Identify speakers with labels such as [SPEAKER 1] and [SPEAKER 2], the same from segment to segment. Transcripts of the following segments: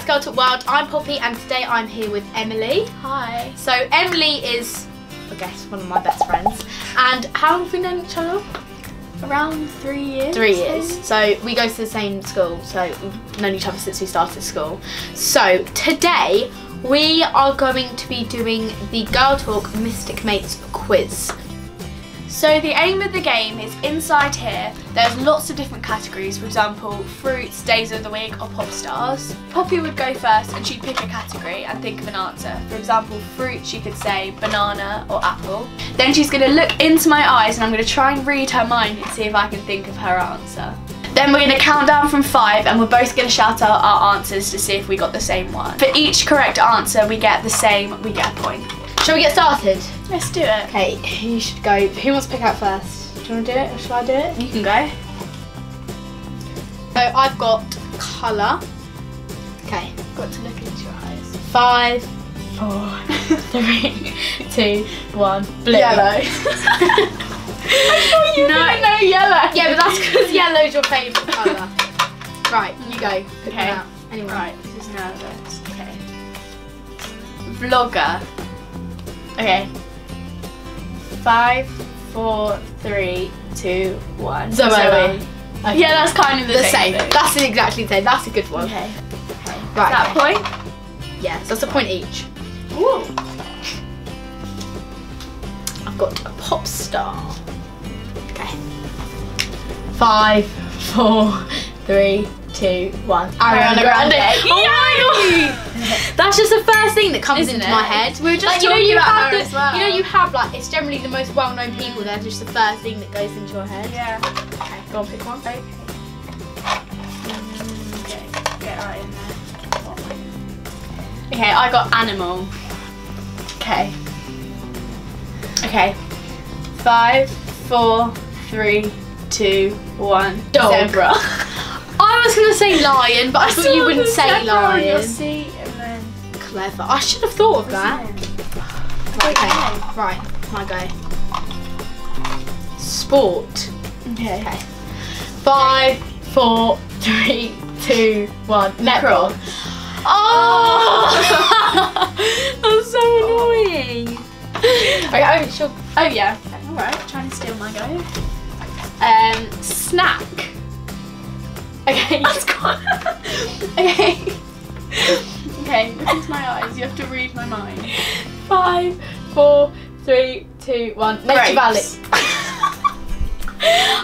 [SPEAKER 1] Girl Talk World. I'm Poppy and today I'm here with Emily.
[SPEAKER 2] Hi.
[SPEAKER 1] So Emily is, I guess, one of my best friends. And how long have we known each other?
[SPEAKER 2] Around 3 years.
[SPEAKER 1] 3 years. So we go to the same school, so we've known each other since we started school. So today we are going to be doing the Girl Talk Mystic Mates quiz.
[SPEAKER 2] So the aim of the game is inside here, there's lots of different categories, for example, fruits, days of the week or pop stars. Poppy would go first and she'd pick a category and think of an answer. For example, fruit, she could say banana or apple. Then she's going to look into my eyes and I'm going to try and read her mind and see if I can think of her answer. Then we're going to count down from 5 and we're both going to shout out our answers to see if we got the same one. For each correct answer we get the same, we get a point.
[SPEAKER 1] Shall we get started?
[SPEAKER 2] Let's do it.
[SPEAKER 1] Okay, you should go. Who wants to pick out first? Do you want to do it or shall I do it?
[SPEAKER 2] You can go.
[SPEAKER 1] So I've got colour. Okay.
[SPEAKER 2] Got to look into your eyes.
[SPEAKER 1] 5, 4, 3, 2, 1. Blue.
[SPEAKER 2] Yellow. I thought you were gonna know yellow.
[SPEAKER 1] Yeah, but that's because yellow's your favourite colour. Right, you go. Pick
[SPEAKER 2] Okay.
[SPEAKER 1] one out. Anyway.
[SPEAKER 2] Right, this is nervous. Okay. Vlogger. Okay. 5, 4, 3, 2, 1.
[SPEAKER 1] Zoe.
[SPEAKER 2] Okay. Yeah, that's kind of the
[SPEAKER 1] same.
[SPEAKER 2] thing.
[SPEAKER 1] That's exactly the same. That's a good one.
[SPEAKER 2] Okay.
[SPEAKER 1] Right.
[SPEAKER 2] That
[SPEAKER 1] okay.
[SPEAKER 2] point?
[SPEAKER 1] Yeah, so that's a point each.
[SPEAKER 2] Ooh.
[SPEAKER 1] I've got a pop star. Okay. 5, 4, 3, 2, 1. Ariana Grande.
[SPEAKER 2] Oh my
[SPEAKER 1] God! That's just the first thing that comes
[SPEAKER 2] Isn't
[SPEAKER 1] into
[SPEAKER 2] it?
[SPEAKER 1] my head.
[SPEAKER 2] We were just
[SPEAKER 1] like,
[SPEAKER 2] talking about
[SPEAKER 1] have
[SPEAKER 2] her as well.
[SPEAKER 1] You know, you have like it's generally the most well-known people. They're just the first thing that goes into your head.
[SPEAKER 2] Yeah.
[SPEAKER 1] Okay, go on, pick one.
[SPEAKER 2] Okay. Okay, get right in there. Okay, I got animal. Okay. Okay. 5, 4, 3, 2, 1.
[SPEAKER 1] Dog.
[SPEAKER 2] Zebra.
[SPEAKER 1] I was gonna say lion, but I thought you wouldn't say lion.
[SPEAKER 2] See, and then
[SPEAKER 1] Clever. I should have thought of that. Right, okay. Right, my go. Sport.
[SPEAKER 2] Okay.
[SPEAKER 1] Okay. 5, 4, 3, 2, 1. Netball. Oh! That's so annoying. Okay, oh, sure.
[SPEAKER 2] Oh yeah. Alright, trying to steal my go.
[SPEAKER 1] Snack. Okay.
[SPEAKER 2] That's gone. Okay. Okay, look into my eyes. You have to read my mind.
[SPEAKER 1] 5, 4, 3, 2, 1. Nature Valley.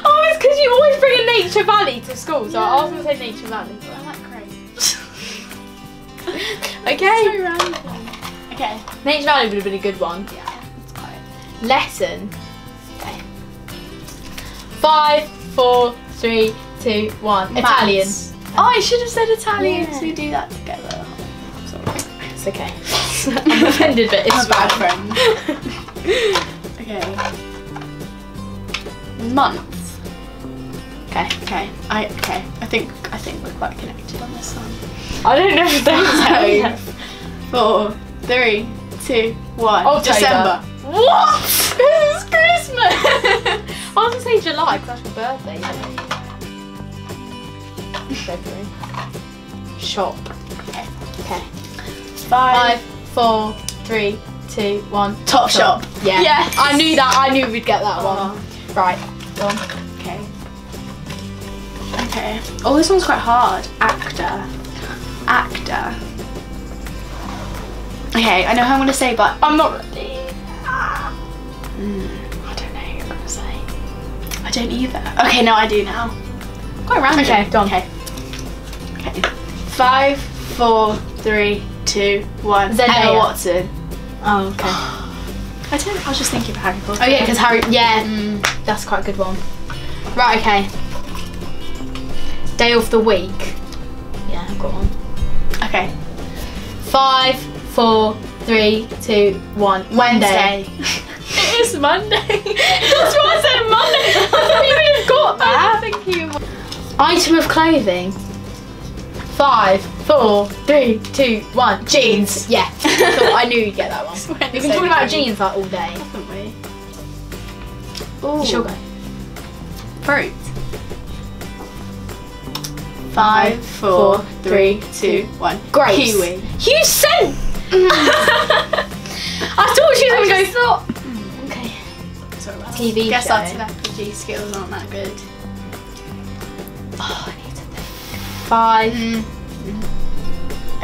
[SPEAKER 1] Oh, it's because you always bring a Nature Valley to school, so I was going to say Nature Valley.
[SPEAKER 2] I like grapes.
[SPEAKER 1] Okay.
[SPEAKER 2] So random. Okay.
[SPEAKER 1] Nature Valley would have been a good one.
[SPEAKER 2] Yeah, it's quite.
[SPEAKER 1] Lesson. Okay. 5, 4, 3, 2, 1. Italian.
[SPEAKER 2] Oh, I should have said Italian because
[SPEAKER 1] Yeah.
[SPEAKER 2] we do that together. Sorry.
[SPEAKER 1] It's okay. I'm offended, but it's
[SPEAKER 2] I'm a bad
[SPEAKER 1] fine.
[SPEAKER 2] friend. Okay. Month.
[SPEAKER 1] Okay.
[SPEAKER 2] Okay. I think we're quite connected on this one.
[SPEAKER 1] I don't know if that's
[SPEAKER 2] 4, 3, 2, 1.
[SPEAKER 1] October.
[SPEAKER 2] December.
[SPEAKER 1] What? This is Christmas. I was going to say July because that's your birthday. February. Shop.
[SPEAKER 2] Okay.
[SPEAKER 1] Okay.
[SPEAKER 2] 5,
[SPEAKER 1] 4, 3, 2, 1.
[SPEAKER 2] Top shop.
[SPEAKER 1] Yeah.
[SPEAKER 2] Yes.
[SPEAKER 1] I knew that. I knew we'd get that one. Right. Go on.
[SPEAKER 2] Okay. Okay. Oh, this one's quite hard. Actor. Okay, I know how I'm gonna say, but I'm not ready. I don't know who I'm gonna say. I don't either. Okay, no, I do now. Quite random.
[SPEAKER 1] Okay, go on.
[SPEAKER 2] Okay. 5, 4, 3, 2, 1.
[SPEAKER 1] Zendaya.
[SPEAKER 2] Emma Watson.
[SPEAKER 1] Oh, okay.
[SPEAKER 2] I was just thinking of Harry Potter.
[SPEAKER 1] Oh yeah, because Harry. Yeah, that's quite a good one. Right. Okay. Day of the week. Yeah, I've got one.
[SPEAKER 2] Okay.
[SPEAKER 1] 5, 4, 3, 2, 1. Wednesday.
[SPEAKER 2] It is Monday. That's why I said Monday. I thought you would have got that. I think you.
[SPEAKER 1] Item of clothing. 5, 4, 3, 2, 1. Jeans. Yeah. I knew you'd get that one. We've been talking about jeans like all day.
[SPEAKER 2] Haven't we?
[SPEAKER 1] Ooh. She'll go.
[SPEAKER 2] Fruit.
[SPEAKER 1] 5, 4, 3, 2, 1. Grapes.
[SPEAKER 2] Kiwi.
[SPEAKER 1] You sent. I thought she was going to go. Okay.
[SPEAKER 2] Sorry about
[SPEAKER 1] TV
[SPEAKER 2] that. Guess
[SPEAKER 1] show.
[SPEAKER 2] our telepathy skills aren't that good.
[SPEAKER 1] Oh, I need to 5.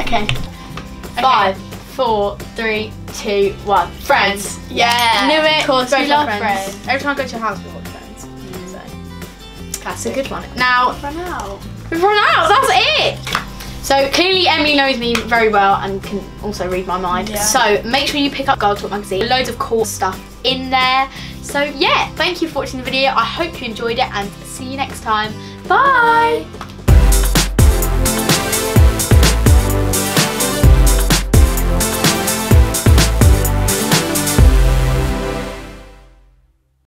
[SPEAKER 2] Okay.
[SPEAKER 1] 5, 4, 3, 2, 1. Friends.
[SPEAKER 2] Yeah.
[SPEAKER 1] Knew it.
[SPEAKER 2] Of course,
[SPEAKER 1] Both
[SPEAKER 2] we
[SPEAKER 1] are
[SPEAKER 2] love
[SPEAKER 1] friends.
[SPEAKER 2] Friends. Every time I go to your house, we watch Friends. So.
[SPEAKER 1] That's a good one. Now,
[SPEAKER 2] Run out.
[SPEAKER 1] we've run out. That's it. So clearly Emily knows me very well and can also read my mind.
[SPEAKER 2] Yeah.
[SPEAKER 1] So make sure you pick up Girl Talk magazine. Loads of cool stuff in there. So yeah, thank you for watching the video. I hope you enjoyed it and see you next time. Bye.